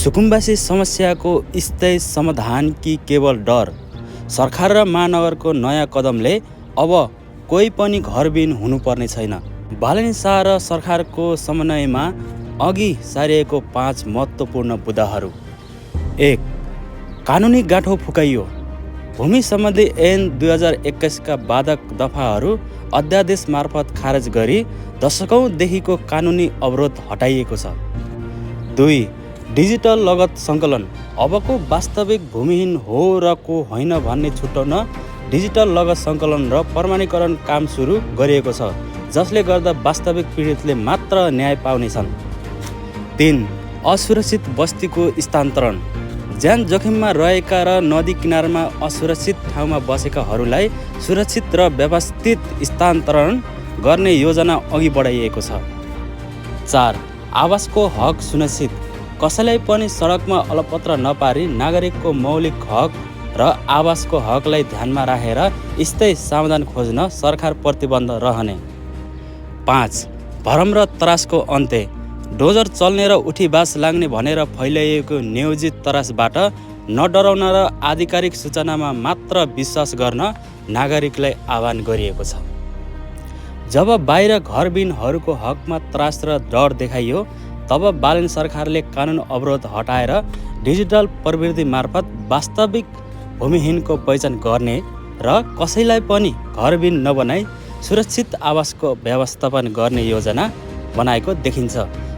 सुकुम्बासी समस्याको स्थायी समाधान कि केवल डर? सरकार र महानगरको नयाँ कदमले अब कोही पनि घरविहीन हुनुपर्ने छैन। बालन शाह र सरकारको समन्वयमा अघि सारिएको 5 महत्त्वपूर्ण बुँदाहरू। 1. कानुनी गाँठो फुकाइयो। भूमि सम्बन्धी ऐन 2021 का बाधक दफाहरू अध्यादेश मार्फत खारेज गरी दशकौँदेखिको कानुनी अवरोध हटाइएको छ। 2. डिजिटल लगत सङ्कलन। अबको वास्तविक भूमिहीन हो र को होइन भन्ने छुट्याउन डिजिटल लगत सङ्कलन र प्रमाणीकरण काम सुरु गरिएको छ, जसले गर्दा वास्तविक पीडितले मात्र न्याय पाउनेछन्। 3. असुरक्षित बस्तीको स्थानान्तरण। ज्यान जोखिममा रहेका र नदी किनारमा असुरक्षित ठाउँमा बसेकाहरूलाई सुरक्षित र व्यवस्थित स्थानान्तरण गर्ने योजना अघि बढाइएको छ। 4. आवासको हक सुनिश्चित। कसैलाई पनि सडकमा अलपत्र नपारी नागरिकको मौलिक हक र आवासको हकलाई ध्यानमा राखेर स्थायी समाधान खोज्न सरकार प्रतिबद्ध रहने। 5. भरम र त्रासको अन्त्य। डोजर चल्ने र उठीबास लाग्ने भनेर फैलाइएको नियोजित त्रासबाट नडराउन र आधिकारिक सूचनामा मात्र विश्वास गर्न नागरिकलाई आह्वान गरिएको छ। जब बाहिर घरविहीनहरूको हकमा त्रास र डर देखाइयो, तब बालन सरकारले कानुन अवरोध हटाएर डिजिटल प्रविधि मार्फत वास्तविक भूमिहीनको पहिचान गर्ने र कसैलाई पनि घरविहीन नबनाई सुरक्षित आवासको व्यवस्थापन गर्ने योजना बनाएको देखिन्छ।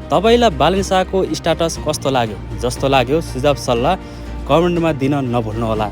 तपाईँलाई बालन शाहको स्ट्याटस कस्तो लाग्यो? जस्तो लाग्यो सुझाव सल्लाह कमेन्टमा दिन नभुल्नुहोला।